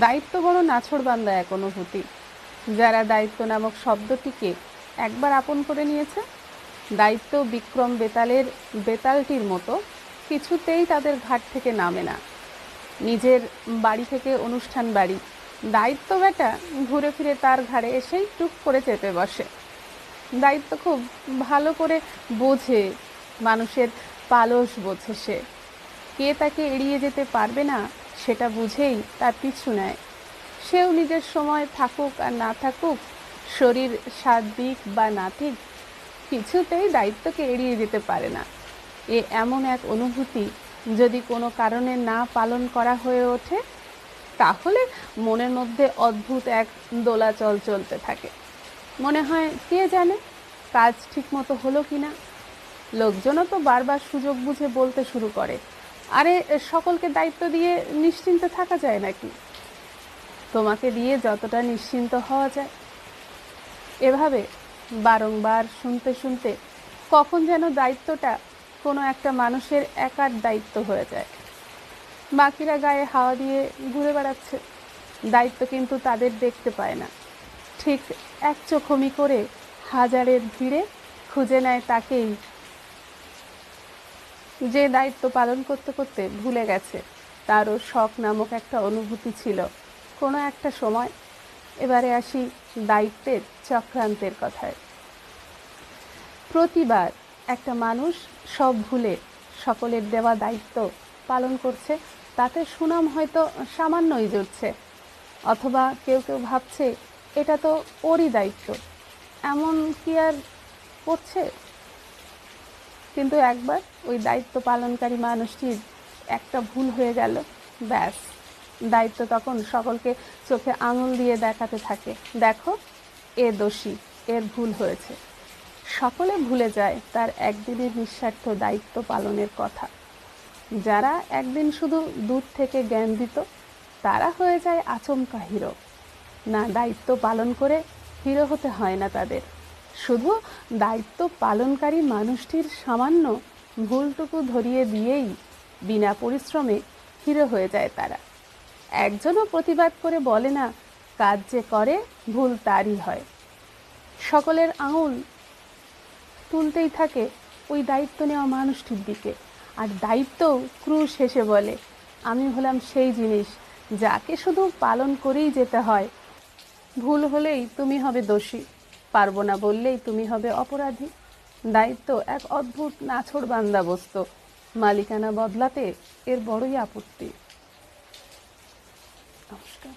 দায়িত্ব বড় নাছোড়বান্দা এক অনুভূতি। যারা দায়িত্ব নামক শব্দটিকে একবার আপন করে নিয়েছে, দায়িত্ব বিক্রম বেতালটির মতো কিছুতেই তাদের ঘাট থেকে নামে না। নিজের বাড়ি থেকে অনুষ্ঠান বাড়ি, দায়িত্ব বেটা ঘুরে ফিরে তার ঘাড়ে এসেই টুক করে চেপে বসে। দায়িত্ব খুব ভালো করে বোঝে, মানুষের পালস বোঝে সে। কে তাকে এড়িয়ে যেতে পারবে না সেটা বুঝেই তার পিছু নেয়। সেও নিজের সময় থাকুক আর না থাকুক, শরীর সার্বিক বা নাতিক, কিছুতেই দায়িত্বকে এড়িয়ে যেতে পারে না। এমন এক অনুভূতি, যদি কোনো কারণে না পালন করা হয়ে ওঠে, তাহলে মনের মধ্যে অদ্ভুত এক দোলাচল চলতে থাকে। মনে হয় কে জানে কাজ ঠিকমতো হলো কিনা। লোকজনও তো বারবার সুযোগ বুঝে বলতে শুরু করে, আরে সকলকে দায়িত্ব দিয়ে নিশ্চিন্তে থাকা যায় নাকি? তোমাকে দিয়ে যতটা নিশ্চিন্ত হওয়া যায়। এভাবে বারংবার শুনতে শুনতে কখন যেন দায়িত্বটা কোনো একটা মানুষের একার দায়িত্ব হয়ে যায়। বাকিরা গায়ে হাওয়া দিয়ে ঘুরে বেড়াচ্ছে, দায়িত্ব কিন্তু তাদের দেখতে পায় না। ঠিক এক চোখমি করে হাজারের ভিড়ে খুঁজে নেয় তাকেই, যে দায়িত্ব পালন করতে করতে ভুলে গেছে তারও শখ নামক একটা অনুভূতি ছিল কোনো একটা সময়। এবারে আসি দায়িত্বের চক্রান্তের কথায়। প্রতিবার একটা মানুষ সব ভুলে সকলের দেওয়া দায়িত্ব পালন করছে, তাতে সুনাম হয়তো সামান্যই জুটছে, অথবা কেউ কেউ ভাবছে এটা তো ওরই দায়িত্ব, এমন কি আর করছে। কিন্তু একবার ওই দায়িত্ব পালনকারী মানুষটির একটা ভুল হয়ে গেল, ব্যাস, দায়িত্ব তখন সকলকে চোখে আঙুল দিয়ে দেখাতে থাকে, দেখো এ দোষী, এর ভুল হয়েছে। সকলে ভুলে যায় তার একদিনের নিঃস্বার্থ দায়িত্ব পালনের কথা। যারা একদিন শুধু দূর থেকে জ্ঞান দিত, তারা হয়ে যায় আচমকা হিরো। না, দায়িত্ব পালন করে হিরো হতে হয় না তাদের, শুধু দায়িত্ব পালনকারী মানুষটির সামান্য ভুলটুকু ধরিয়ে দিয়েই বিনা পরিশ্রমে হিরো হয়ে যায় তারা। একজনও প্রতিবাদ করে বলে না, কাজ যে করে ভুল তারই হয়। সকলের আঙুল তুলতেই থাকে ওই দায়িত্ব নেওয়া মানুষটির দিকে, আর দায়িত্ব ক্রুশ হেসে বলে, আমি হলাম সেই জিনিস যাকে শুধু পালন করেই যেতে হয়। ভুল হলেই তুমি হবে দোষী, পারবো না বললেই তুমি হবে অপরাধী। দায়িত্ব এক অদ্ভুত নাছোড়বান্দা বস্তু, মালিকানা বদলাতে এর বড়ই আপত্তি। নমস্কার।